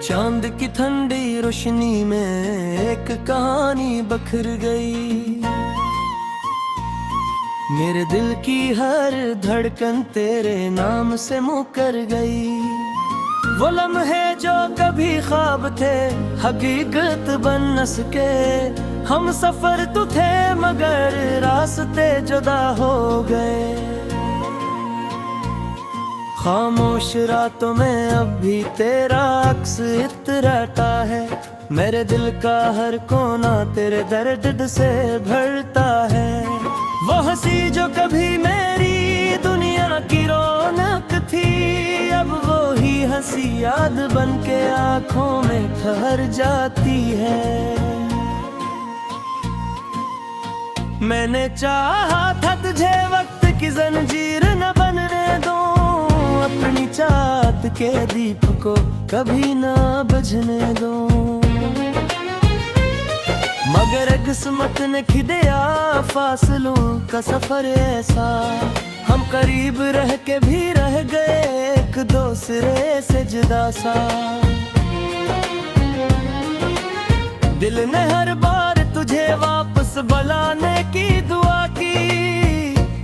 चांद की ठंडी रोशनी में एक कहानी बखर गई। मेरे दिल की हर धड़कन तेरे नाम से मुकर गई। वो लम्हे जो कभी ख्वाब थे हकीकत बन न सके। हम सफर तो थे मगर रास्ते जुदा हो गए। खामोश रातों में अब भी तेरा अक्स इतराता है। मेरे दिल का हर कोना तेरे दर्द से भरता है। वो हंसी जो कभी मेरी दुनिया की रौनक थी, अब वो ही हंसी याद बन के आँखों में ठहर जाती है। मैंने चाहा था तुझे वक्त की जंजीर न बनने दूं, अपनी चाहत के दीप को कभी ना बुझने दूं। मगर किस्मत ने खिदया फासलों का सफर ऐसा, हम करीब रह के भी रह गए एक दूसरे से जुदा सा। दिल ने हर बार तुझे वापस बुलाने की दुआ की,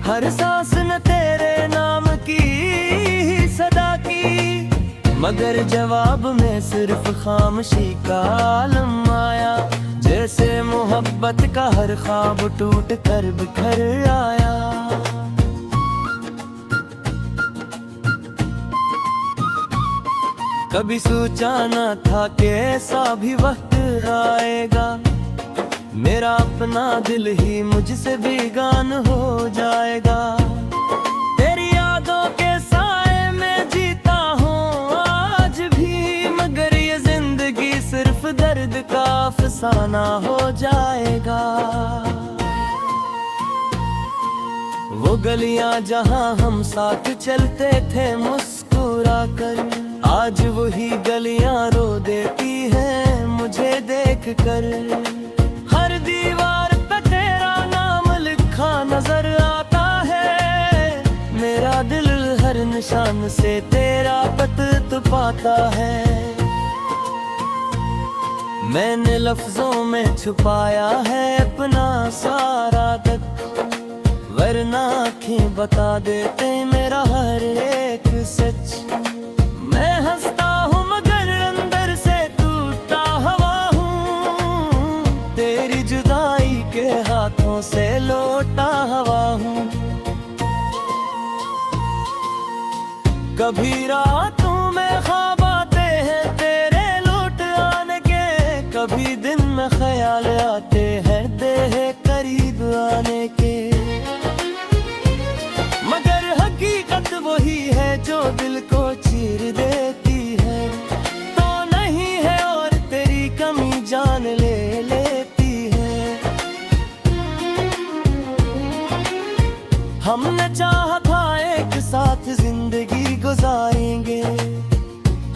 हर सांस ने तेरे नाम की सदा की। मगर जवाब में सिर्फ खामोशी का आलम आया, जैसे मोहब्बत का हर ख्वाब टूट कर बिखर आया। कभी सोचा न था कि ऐसा भी वक्त आएगा, मेरा अपना दिल ही मुझसे बेगान हो जाएगा। तेरी यादों के साए में जीता हूँ आज भी, मगर ये जिंदगी सिर्फ दर्द का अफसाना हो जाएगा। वो गलियां जहां हम साथ चलते थे मुस्कुरा कर, आज वही गलियां रो देती हैं मुझे देख कर। हर दीवार पे तेरा नाम लिखा नजर आता है, मेरा दिल हर निशान से तेरा पत पाता है। मैंने लफ्जों में छुपाया है अपना सारा दर्द, वरना आँखें बता देते मेरा हर एक सच। मैं हंसता हूँ मगर अंदर से टूटा हुआ हूँ, तेरी जुदाई के हाथों से लौटा हुआ हूँ। कभी रातों में ख्वाब आते हैं तेरे लौट आने के, कभी दिन में ख्याल आते हैं तेरे करीब आने के। मगर हकीकत वही है जो दिल को चीर देती है, तो नहीं है और तेरी कमी जान ले लेती है। हमने चाहा था एक साथ जिंदगी गुजारेंगे,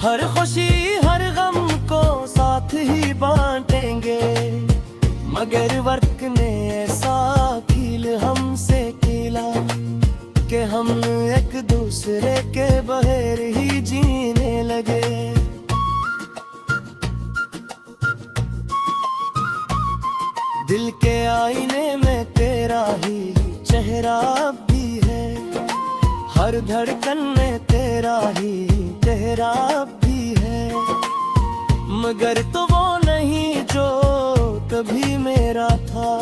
हर खुशी हर गम को साथ ही बांटेंगे। मगर वक्त ने ऐसा खेल हमसे खेला कि हम एक दूसरे के बगैर ही जीने लगे। दिल के आईने में तेरा ही चेहरा भी है, हर धड़कन में तेरा ही चेहरा भी है। मगर तो वो नहीं जो कभी मेरा था,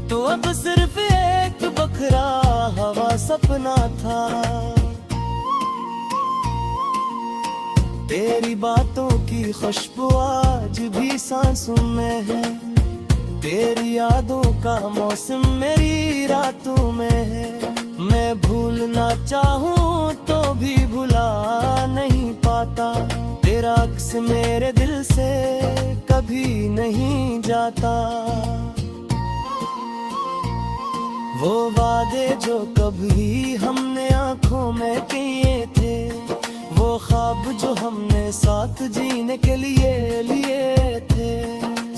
तो अब सिर्फ एक बखरा हवा सपना था। तेरी बातों की खुशबू आज भी सांसों में है, तेरी यादों का मौसम मेरी रातों में है। मैं भूलना चाहूँ तो भी भुला नहीं पाता, तेरा अक्स मेरे दिल से कभी नहीं जाता। वो वादे जो कभी हमने आँखों में किए थे, वो ख्वाब जो हमने साथ जीने के लिए लिए थे,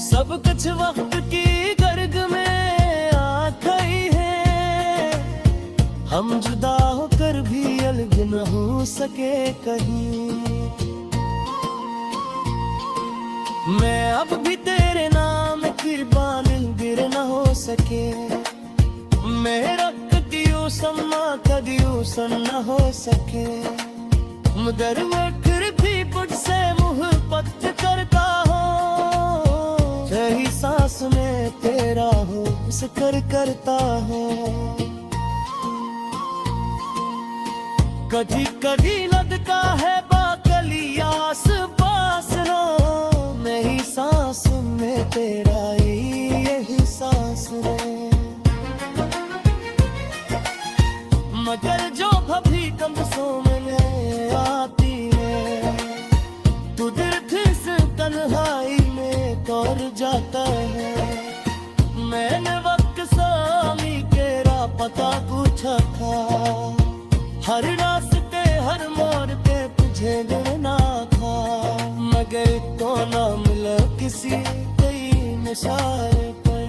सब कुछ वक्त की गर्ग में आ गई है। हम जुदा होकर भी अलग न हो सके कहीं। अब भी तेरे नाम की बादल गिर न हो सके, मेरा कदियों सम्मा कदियों सन न हो सके, मगर मैं फिर भी मुझसे मोहब्बत करता हूँ, सही सांस में तेरा हो जिक्र करता हूँ। कभी कभी लगता है बाकली आस पास रो, नहीं सांस में तेरा यही सांस रे, मगर जो भभी कमसों में आती है, तू दिल फिस तन्हाई में तोड़ जाता है। मैंने वक्त सामी तेरा पता पूछा था, हर रास्ते हर मोड़ पे तुझे गिरना था, मगर तो ना मिला किसी कई निशाने पर,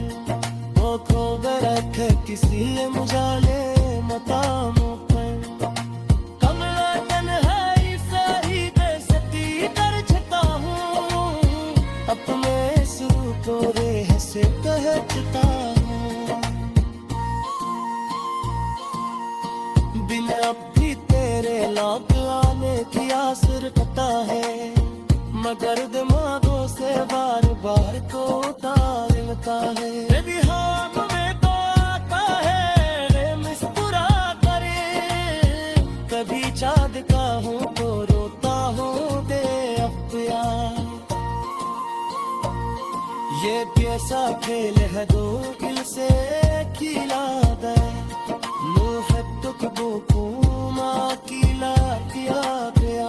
वो खो गया था किसी मुझाले मकामों पर। कमला तन्हाई से ही बेसती दर्जता हूँ, अपने सुर को रेह से कहता हूँ, बिन अब भी तेरे लौट आने की आस रखता है, मगर दिमागों से बार बार को उतारता है। यदि हाथ में तो आता है मुस्कुरा करे, कभी चाँद का हूँ तो रोता हूँ बेअख्तिया, ये कैसा खेल है दो दिल से खिला दे, मुहब्बत को माँ किला किया गया,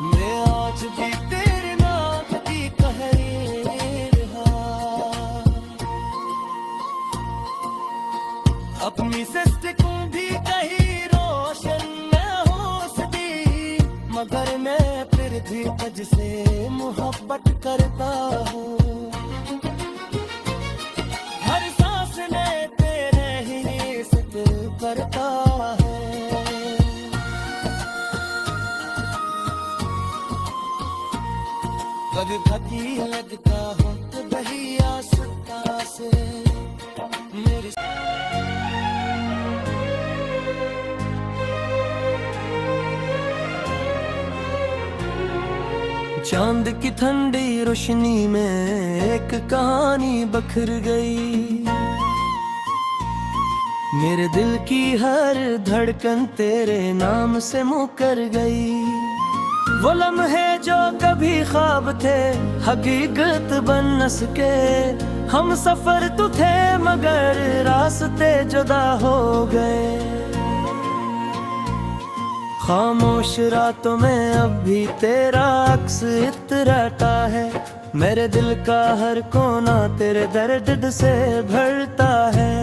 मैं आज भी तेरे नाम की कह रहा, अपनी सस्ते को भी कहीं रोशन में हौसली, मगर मैं फिर भी तुझसे मोहब्बत करता हूँ, हर सांस में तेरे ही जिक्र करता है। कभी कभी लगता हो तो बही आसता से मेरी, चांद की ठंडी रोशनी में एक कहानी बखर गई, मेरे दिल की हर धड़कन तेरे नाम से मुकर गई, वो लम्हे जो कभी ख्वाब थे हकीकत बन न सके, हम सफर तो थे मगर रास्ते जुदा हो गए, खामोश रातों में अब भी तेरा अक्स इतराता है, मेरे दिल का हर कोना तेरे दर्द से भरता है,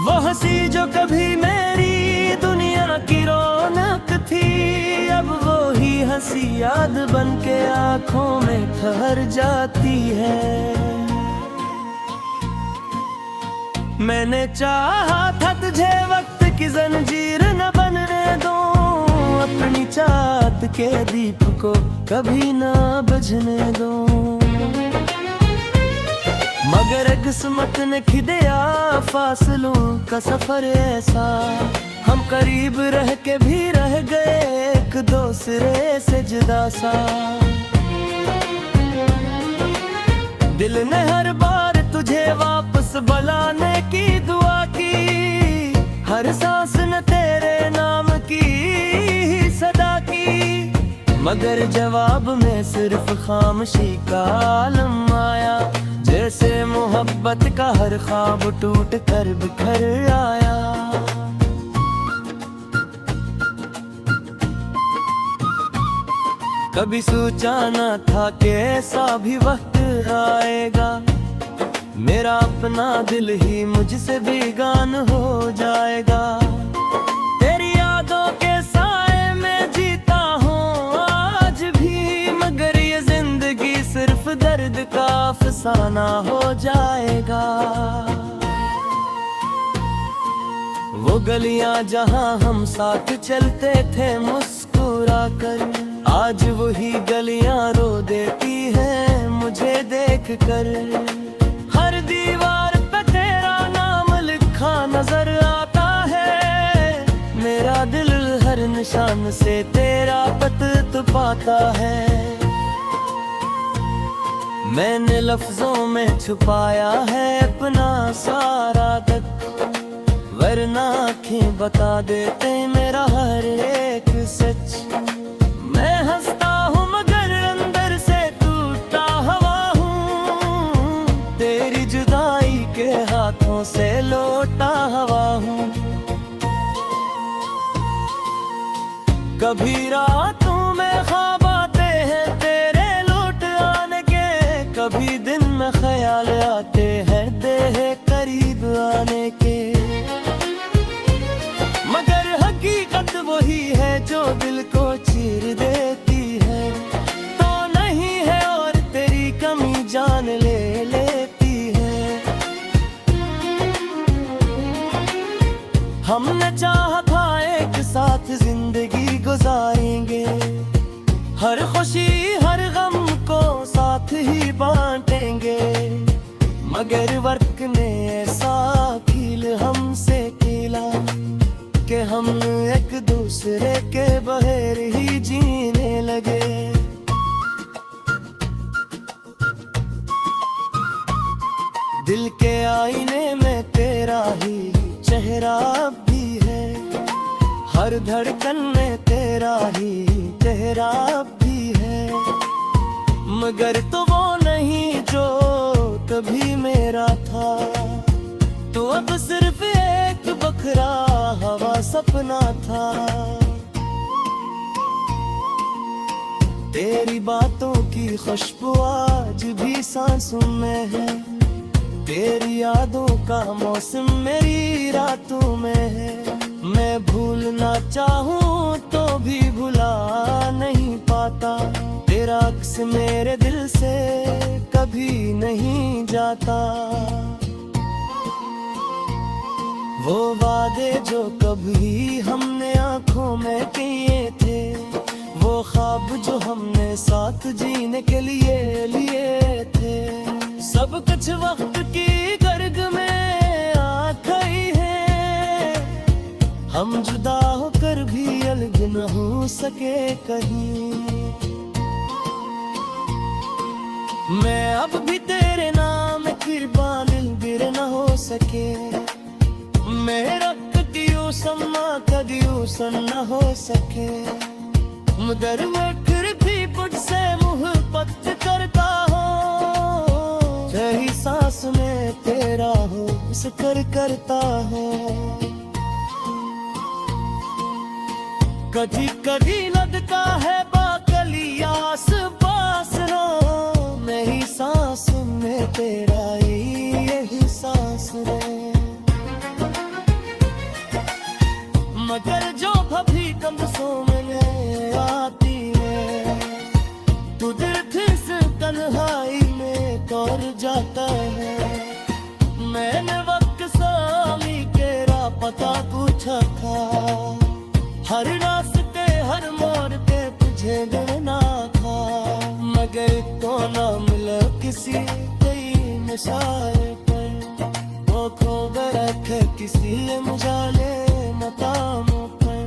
वो हंसी जो कभी मेरी दुनिया की रौनक थी, अब वो ही हंसी याद बन के आँखों में ठहर जाती है। मैंने चाहा था तुझे वक्त की जंजीर न बनने दूं, अपनी चाहत के दीप को कभी ना बुझने दूं, मगर किस्मत ने खिदया फासलों का सफर ऐसा, हम करीब रह के भी रह गए एक दूसरे से जुदा सा, दिल ने हर बार तुझे वापस बुलाने की दुआ की, हर सांस ने तेरे नाम की सदा की, मगर जवाब में सिर्फ खामोशी का आलम आया, जैसे मोहब्बत का हर ख्वाब टूट कर बिखर आया। कभी सोचा न था कि ऐसा भी वक्त आएगा, मेरा अपना दिल ही मुझसे बेगान हो जाएगा, तेरी यादों के साए में जीता हूँ आज भी, मगर ये जिंदगी सिर्फ दर्द का अफसाना हो जाएगा। वो गलियां जहां हम साथ चलते थे मुस्कुरा कर, आज वही गलियां रो देती हैं मुझे देख देख कर। हर दीवार पे तेरा नाम लिखा नजर आता है, मेरा दिल हर निशान से तेरा पता पाता है। मैंने लफ्जों में छुपाया है अपना सारा दुख, वरना आँखें बता देते मेरा हर एक सच। मैं हंसता हूँ मगर अंदर से टूटा हुआ हूँ, तेरी जुदाई के हाथों से लौटा हुआ हूँ। कभी रातों में ख्वाब आते हैं तेरे लौट आने के, कभी दिन में ख्याल आते हैं तेरे करीब आने के। मगर हकीकत वही है जो दिल को चीर देती है, तो नहीं है और तेरी कमी जान ले लेती है। हमने चाहा था एक साथ जिंदगी गुजारेंगे, हर खुशी हर गम को साथ ही बांटेंगे। मगर वक्त ने ऐसा कील हमसे कीला कि हम एक दूसरे के बगैर ही जीने लगे। दिल के आईने में तेरा ही चेहरा भी है, हर धड़कन में तेरा ही चेहरा भी है। मगर तो वो नहीं जो कभी मेरा था, तो अब सिर्फ एक बखरा हवा सपना था। तेरी बातों की खुशबू आज भी सांसों में है, तेरी यादों का मौसम मेरी रातों में है। मैं भूलना चाहूँ तो भी भुला नहीं पाता, तेरा अक्स मेरे दिल से कभी नहीं जाता। वो वादे जो कभी हमने आँखों में किए थे, वो ख्वाब जो हमने साथ जीने के लिए लिए थे, सब कुछ वक्त की गर्ग में आ गई है। हम जुदा होकर भी अलग न हो सके कहीं। मैं अब भी तेरे नाम कुर्बान दिल न हो सके, मेरा कदियों सम्मा कदियों सन न हो सके। मगर मैं फिर भी मुझसे मोहब्बत करता हूँ, सही सांस में तेरा हो जिक्र करता हूँ। कभी कभी लगता है बाकली आस पास रो, मेरी सांस में तेरा यही सांस रे। मगर जो कभी कमसों में आती है, तू दिल फिस तन्हाई में तोड़ जाता है। मैंने वक्त सामी तेरा पता पूछा था, हर रास्ते हर मोड़ पे तुझे देना था। मगर तो ना मिला किसी कई मिसाल पर, वो खो गया है किसी मुझाले मकामों पर।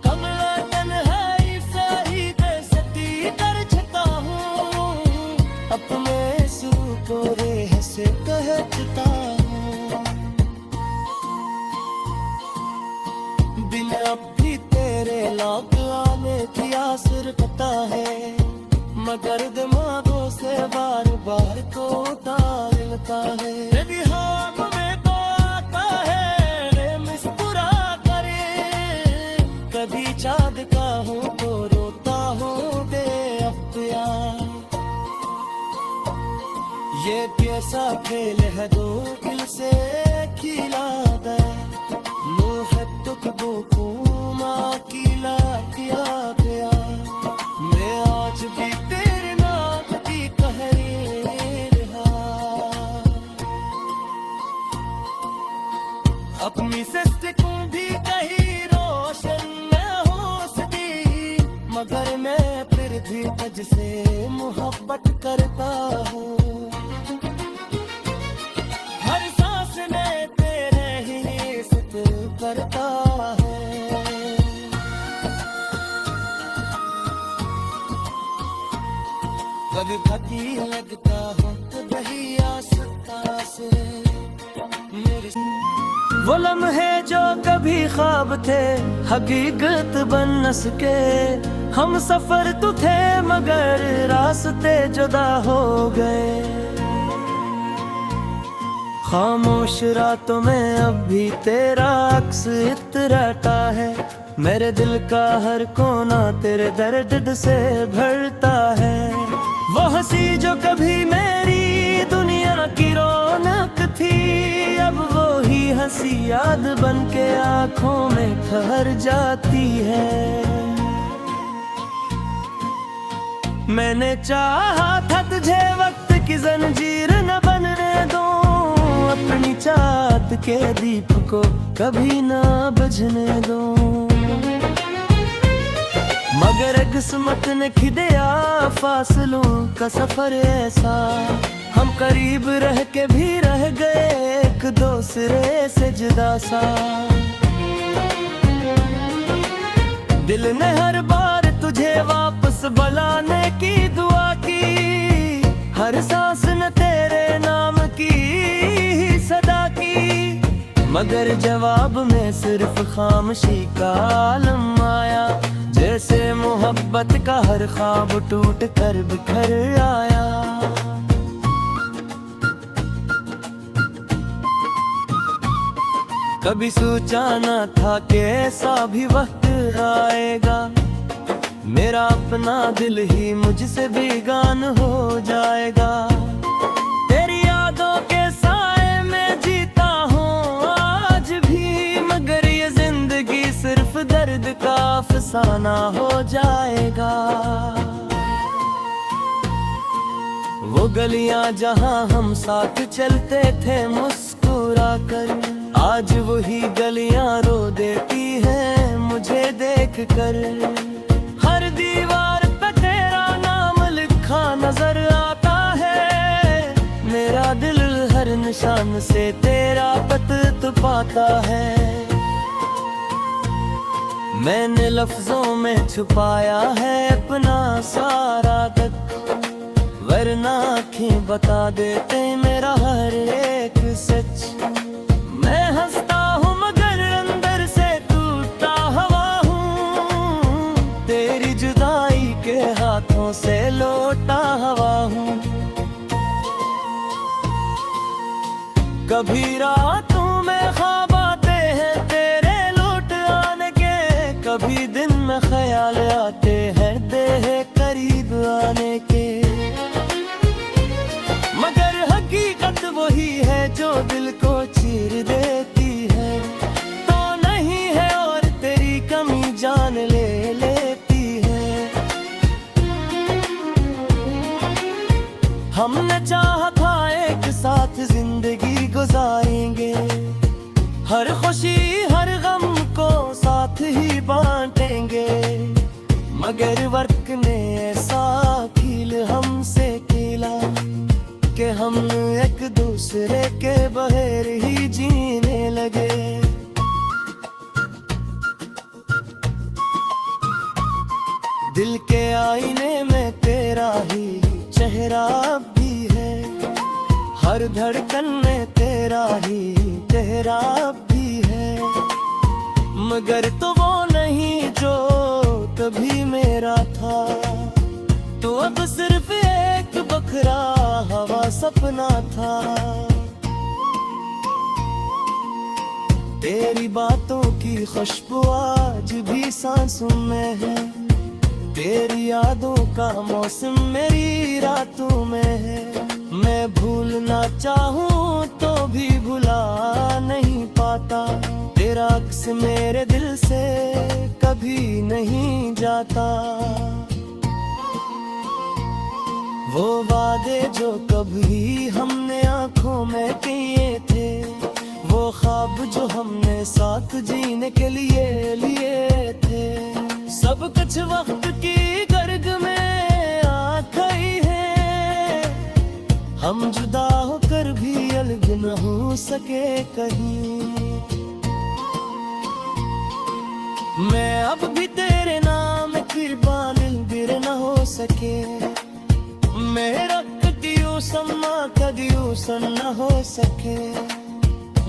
कमला तन्हाई सही बेसती कर चुका हूँ, अपने सुर को रेह से कहता हूँ। बिन अब भी तेरे लौट आने की आस रखता है, मगर दिमागों से बार बार को उतार लेता है। यदि हाँ में तो आता है मुस्कुरा करे, कभी चाँद का हूँ तो रोता हूँ बेअख्तिया। ये कैसा खेल है दो दिल से खिला दे, मुहब्बत को माँ किला किया गया। मैं आज भी तेरे नाम की तहरीर अपनी सिस्टम भी कहीं रोशन न हो सकी, मगर मैं फिर भी तुझसे मोहब्बत करता हूँ। हर सांस में तेरे ही जिक्र करता है। कभी पति लगता हूँ तो दही आस्था से मेरे वो लम्हे जो कभी ख्वाब थे हकीकत बन न सके। हम सफर तो थे मगर रास्ते जुदा हो गए। खामोश रातों में अब भी तेरा अक्स इतराता है। मेरे दिल का हर कोना तेरे दर्द से भरता है। वो हंसी जो कभी मेरी दुनिया की रौनक थी, अब वो ही हंसी याद बन के आँखों में ठहर जाती है। मैंने चाहा था तुझे वक्त की जंजीर न बनने दूं, अपनी चाहत के दीप को कभी ना बुझने दूं। मगर किस्मत ने खिदया फासलों का सफर ऐसा, हम करीब रह के भी रह गए एक दूसरे से जुदा सा। दिल ने हर बार तुझे वापस बुलाने की दुआ की, हर सांस ने तेरे नाम की ही सदा की। मगर जवाब में सिर्फ खामोशी का आलम आया, जैसे मोहब्बत का हर ख्वाब टूट कर बिखर आया। कभी सोचा न था कि ऐसा भी वक्त आएगा, मेरा अपना दिल ही मुझसे बेगान हो जाएगा। तेरी यादों के साए में जीता हूँ आज भी, मगर ये जिंदगी सिर्फ दर्द का अफसाना हो जाएगा। वो गलियां जहां हम साथ चलते थे मुस्कुरा कर, आज वही गलियां रो देती हैं मुझे देख कर। हर दीवार पे तेरा नाम लिखा नजर आता है, मेरा दिल हर निशान से तेरा पता पाता है। मैंने लफ्जों में छुपाया है अपना सारा दुख, वरना आँखें बता देते मेरा हर एक सच। मैं हंसता हूँ मगर अंदर से टूटा हुआ हूँ, तेरी जुदाई के हाथों से लौटा हुआ हूँ। कभी रातों में ख्वाब आते हैं तेरे लौट आने के, कभी दिन में ख्याल आते हैं तेरे करीब आने के। मगर हकीकत वही है जो दिल को चीर देती है, तो नहीं है और तेरी कमी जान ले लेती है। हमने चाहा था एक साथ जिंदगी गुजारेंगे, हर खुशी हर गम को साथ ही बांटेंगे। मगर वक्त ने ऐसा खेल हमसे खेला कि हम एक दूसरे के बगैर ही जीने लगे। दिल के आईने में तेरा ही चेहरा भी है, हर धड़कन में तेरा ही चेहरा भी है। मगर तो वो नहीं जो कभी मेरा था, तो अब सिर्फ एक बखरा हवा सपना था। तेरी बातों की खुशबू आज भी सांसों में है, तेरी यादों का मौसम मेरी रातों में है। मैं भूलना चाहूँ तो भी भुला नहीं पाता, तेरा अक्स मेरे दिल से कभी नहीं जाता। वो वादे जो कभी हमने आँखों में किए थे, वो ख्वाब जो हमने साथ जीने के लिए लिए थे, सब कुछ वक्त की गर्ग में हम जुदा होकर भी अलग न हो सके कहीं। मैं अब भी तेरे नाम कुर्बान गिर न हो सके। मेरा कदियों सम्मा कदियों सन न हो सके।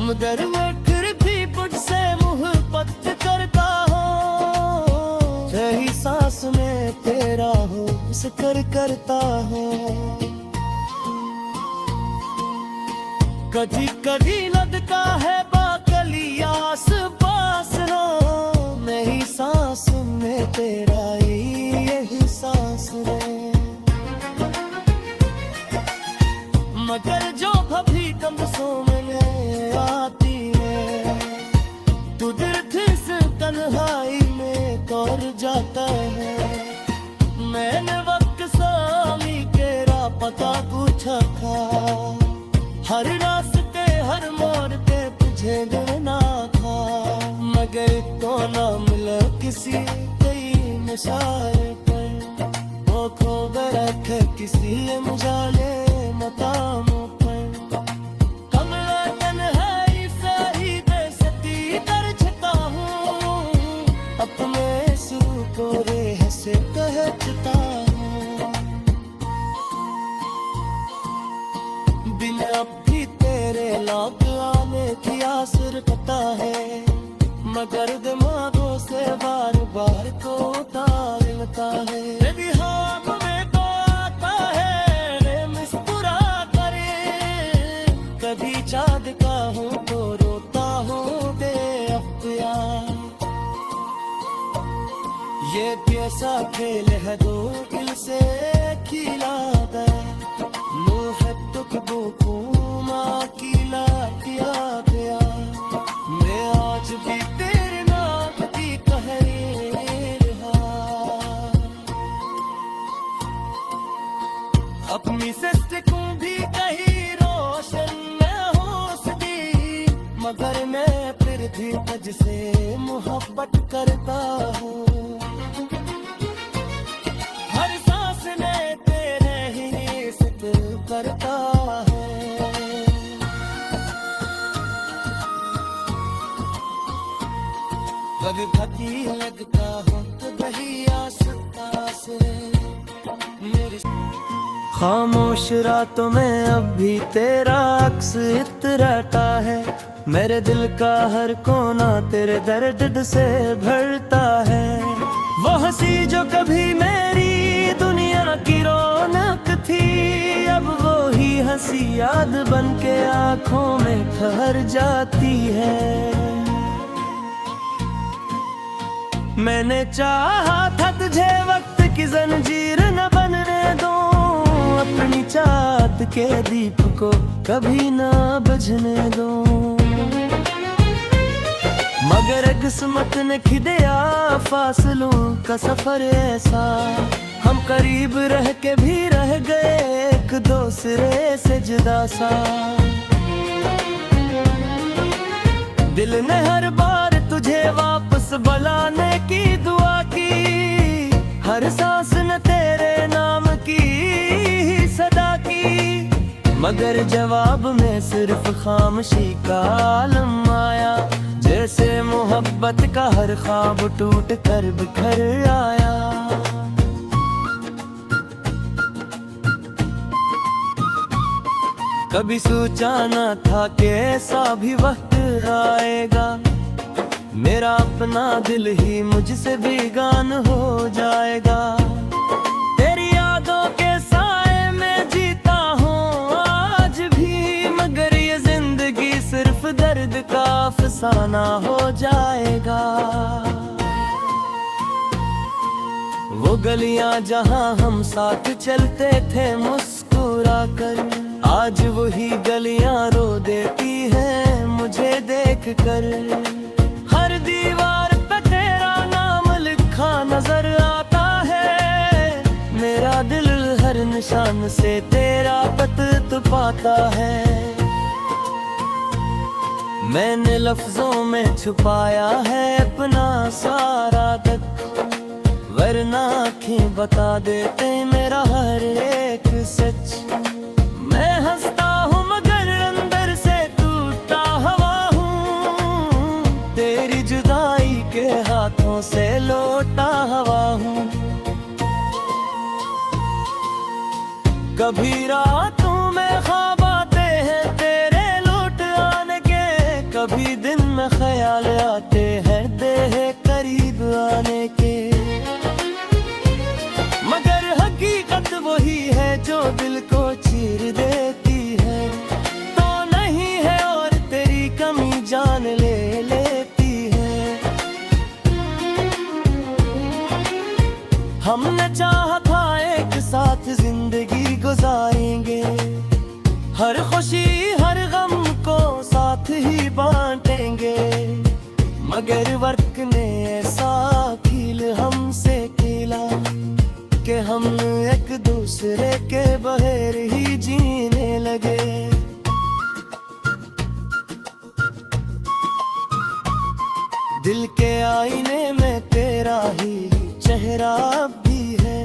मगर मैं फिर भी मुझसे मोहब्बत करता हूँ। सही सांस में तेरा हो जिक्र करता हूँ। कभी कभी लगता है बाकली आस पास हो। मेरी सांस में तेरा यही सांस है। मगर जो कभी कमसों में आती है, तू दिल से तन्हाई में तोड़ जाता है। मैंने वक्त सामी तेरा पता पूछा था। हर रास्ते हर मोड़ पे तुझे गिरना था। मगर तो ना मिला किसी कई निशाने पर। वो खो गया था किसी मुझाले मकामों पर। कमला तन्हाई से ही बेसती दर्जता हूँ। अपने सुर को रेह से कहता हूँ। बिन अब भी तेरे लौट आने की आस रखता है। मगर दिमागों से बार बार को टालता है। यदि ख्वाब में तो आता है रे मुस्कुरा करे। कभी चाँद का हूँ तो रोता हूँ बेअख्तियार। ये कैसा खेल है दो दिल से खिलाता। मुहब्बत को माँ किला किया गया। मैं आज भी तेरे नाम की तहरीर अपनी सस्ते को भी कहीं रोशन न हो सकी। मगर मैं फिर भी तुझसे मोहब्बत करता हूँ। हर सांस में तेरे ही जिक्र करता है। कभी भकी लगता हो तो वही आसता से मेरी खामोश रातों में अब भी तेरा अक्स इतराता है। मेरे दिल का हर कोना तेरे दर्द से भरता है। वो हंसी जो कभी मेरी दुनिया की रौनक थी, अब वो ही हंसी याद बन के आँखों में ठहर जाती है। मैंने चाहा था तुझे वक्त की जंजीर न बनने दूं। अपनी चाहत के दीप को कभी ना बुझने दूं। मगर किस्मत ने खिदया फासलों का सफर ऐसा। हम करीब रह के भी रह गए एक दूसरे से जुदा सा। दिल ने हर बार तुझे वापस बुलाने की दुआ की। हर सांस ने तेरे नाम की सदा की। मगर जवाब में सिर्फ खामोशी का आलम आया। जैसे मोहब्बत का हर ख्वाब टूट कर बिखर आया। कभी सोचा न था कि ऐसा भी वक्त आएगा। मेरा अपना दिल ही मुझसे बेगान हो जाएगा। तेरी यादों के साए में जीता हूँ आज भी। मगर ये जिंदगी सिर्फ दर्द का अफसाना हो जाएगा। वो गलियां जहां हम साथ चलते थे मुस्कुरा कर, आज वही गलियां रो देती हैं मुझे देख कर। हर दीवार पे तेरा नाम लिखा नजर आता है। मेरा दिल हर निशान से तेरा पता पाता है। मैंने लफ्जों में छुपाया है अपना सारा दुख, वरना आँखें बता देते मेरा हर एक सच। मैं कभी रातों में ख्वाब आते हैं तेरे लौट आने के, कभी दिन में ख्याल आते हैं तेरे करीब आने के। मगर हकीकत वही है जो दिल को चीर देती है, तो नहीं है और तेरी कमी जान ले लेती है। हमने चाहा था एक साथ जिंदगी गुजारेंगे, हर खुशी हर गम को साथ ही बांटेंगे। मगर वक्त ने ऐसा कील हमसे खेला कि हम एक दूसरे के बगैर ही जीने लगे। दिल के आईने में तेरा ही चेहरा भी है,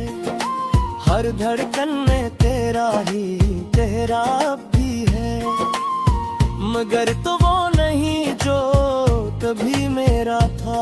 हर धड़कन में तेरा ही चेहरा भी है। मगर तो वो नहीं जो तभी मेरा था।